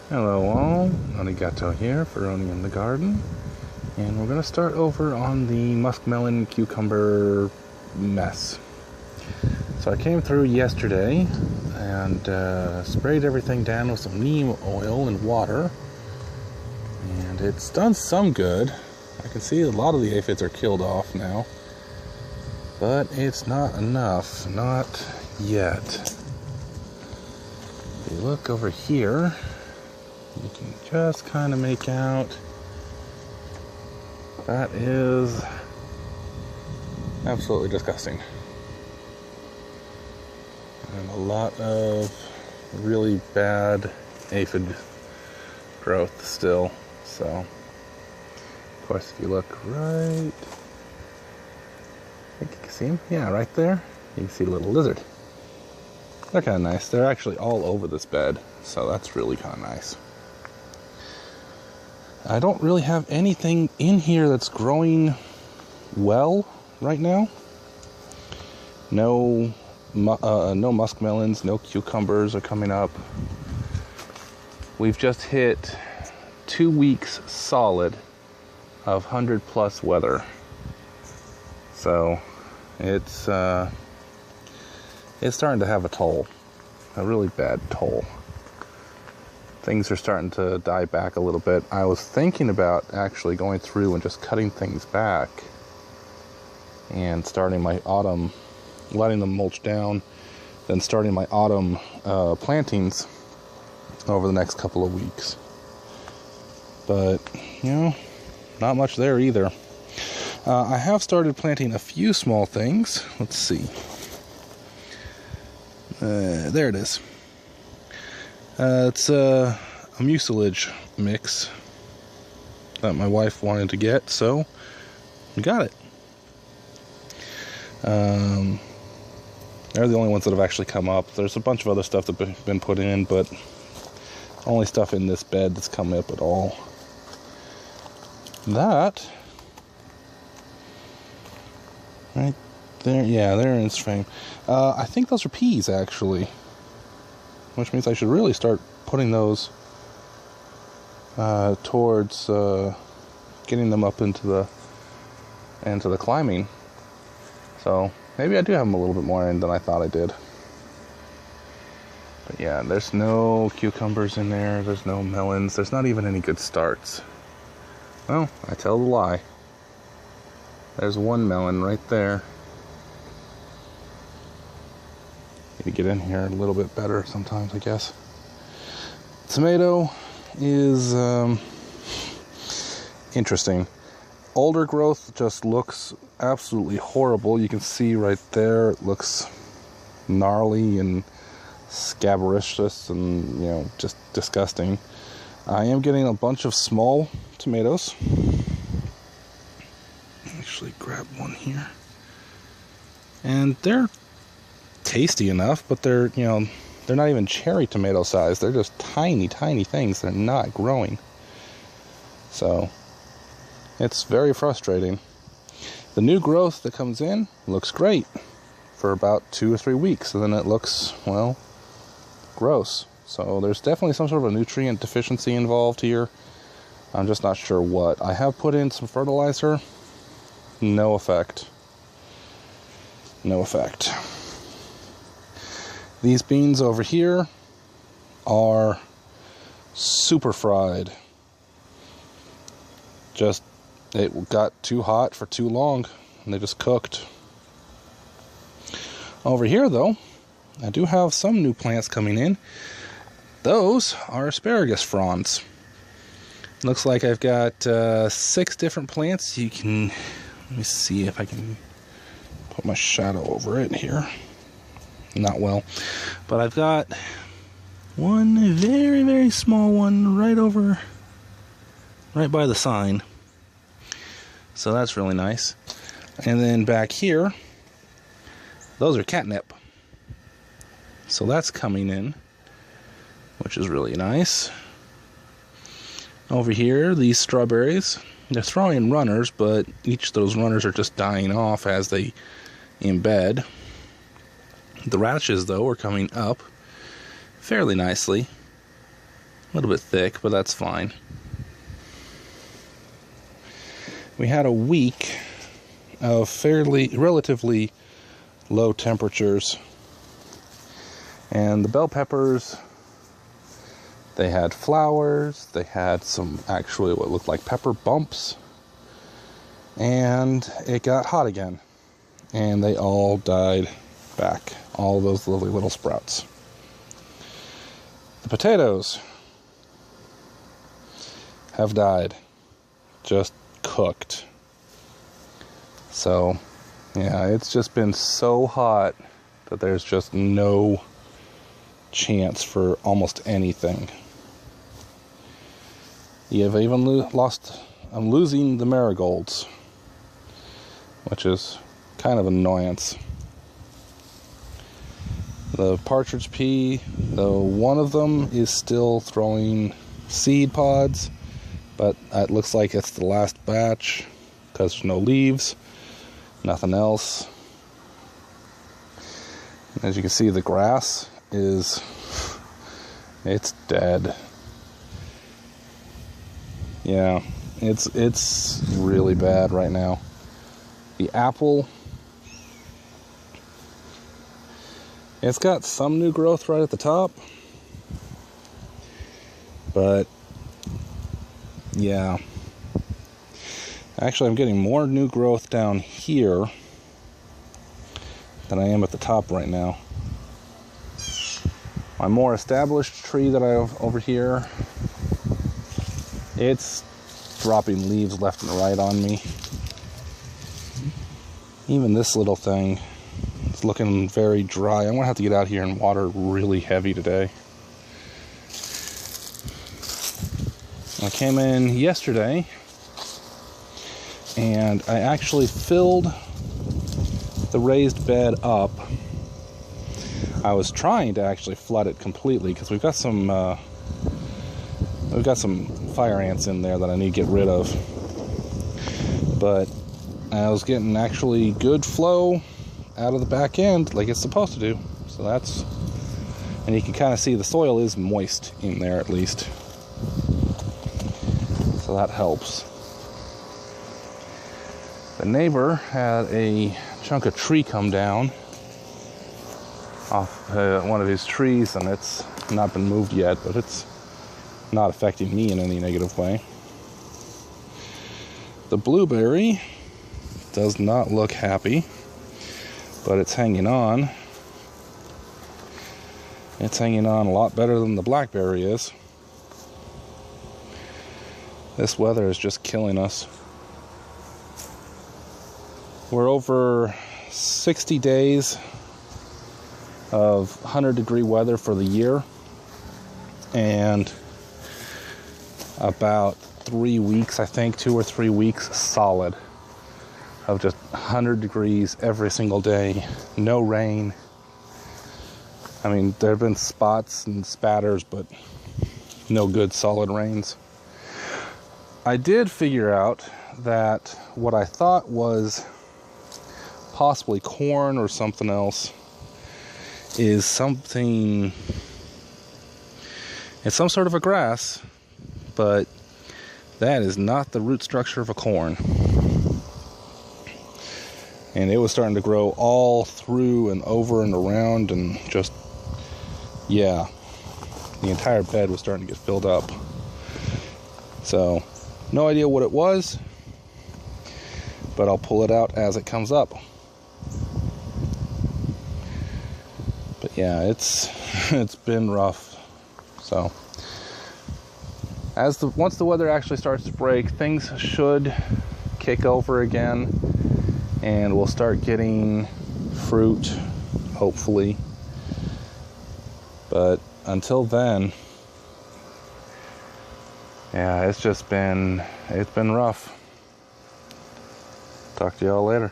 Hello all, Arigato here for Roni in the Garden, and we're going to start over on the muskmelon cucumber mess. So I came through yesterday and sprayed everything down with some neem oil and water, and it's done some good. I can see a lot of the aphids are killed off now, but it's not enough, not yet. If you look over here, you can just kind of make out that is absolutely disgusting. And a lot of really bad aphid growth still. So, of course, if you look right, I think you can see him. Yeah, right there. You can see a little lizard. They're kind of nice. They're actually all over this bed, so that's really kind of nice. I don't really have anything in here that's growing well right now. No muskmelons, no cucumbers are coming up. We've just hit 2 weeks solid of 100+ weather. So it's starting to have a toll, a really bad toll. Things are starting to die back a little bit. I was thinking about actually going through and just cutting things back and starting my autumn, letting them mulch down, then starting my autumn plantings over the next couple of weeks. But, you know, not much there either. I have started planting a few small things. Let's see. There it is. It's a mucilage mix that my wife wanted to get, so we got it. They're the only ones that have actually come up. There's a bunch of other stuff that's been put in, but only stuff in this bed that's come up at all. That right there, yeah, they're in its frame. I think those are peas, actually. Which means I should really start putting those towards getting them up into the climbing. So maybe I do have them a little bit more in than I thought I did. But yeah, there's no cucumbers in there. There's no melons. There's not even any good starts. Well, I tell the lie. There's one melon right there. To get in here a little bit better sometimes, I guess. Tomato is interesting. Older growth just looks absolutely horrible. You can see right there it looks gnarly and scabrous and, you know, just disgusting. I am getting a bunch of small tomatoes. Actually grab one here. And they're tasty enough, but they're not even cherry tomato size. They're just tiny things. They're not growing, so it's very frustrating. The new growth that comes in looks great for about 2 or 3 weeks, and then it looks, well, gross. So there's definitely some sort of a nutrient deficiency involved here. I'm just not sure what. I have put in some fertilizer. No effect. These beans over here are super fried. Just, it got too hot for too long, and they just cooked. Over here, though, I do have some new plants coming in. Those are asparagus fronds. Looks like I've got 6 different plants. Let me see if I can put my shadow over it here. Not well, but I've got one very, very small one right by the sign, so that's really nice. And then back here, those are catnip, so that's coming in, which is really nice. Over here, these strawberries, they're throwing runners, but each of those runners are just dying off as they embed. The radishes, though, are coming up fairly nicely. little bit thick, but that's fine. We had a week of relatively low temperatures, and the bell peppers, they had flowers, they had some actually what looked like pepper bumps, and it got hot again, and they all died back, all those lovely little sprouts. The potatoes have died, just cooked. So yeah, it's just been so hot that there's just no chance for almost anything. You've even I'm losing the marigolds, which is kind of an annoyance. The partridge pea, though, one of them is still throwing seed pods, but it looks like it's the last batch because there's no leaves, nothing else. As you can see, the grass it's dead. Yeah, it's really bad right now. The apple, it's got some new growth right at the top, but yeah, actually I'm getting more new growth down here than I am at the top right now. My more established tree that I have over here, it's dropping leaves left and right on me. Even this little thing, it's looking very dry. I'm gonna have to get out here and water really heavy today. I came in yesterday and I actually filled the raised bed up. I was trying to actually flood it completely because we've got some fire ants in there that I need to get rid of. But I was getting actually good flow out of the back end like it's supposed to do. So that's, and you can kind of see the soil is moist in there at least. So that helps. The neighbor had a chunk of tree come down off one of his trees, and it's not been moved yet, but it's not affecting me in any negative way. The blueberry does not look happy, but it's hanging on. It's hanging on a lot better than the blackberry is. This weather is just killing us. We're over 60 days of 100-degree weather for the year, and about 3 weeks, I think 2 or 3 weeks solid of just 100 degrees every single day, no rain. I mean, there have been spots and spatters, but no good solid rains. I did figure out that what I thought was possibly corn or something else is something, it's some sort of a grass, but that is not the root structure of a corn. And it was starting to grow all through and over and around, and just, yeah, the entire bed was starting to get filled up. So, no idea what it was, but I'll pull it out as it comes up. But yeah, it's been rough. So once the weather actually starts to break, things should kick over again, and we'll start getting fruit, hopefully. But until then, yeah, it's been rough. Talk to y'all later.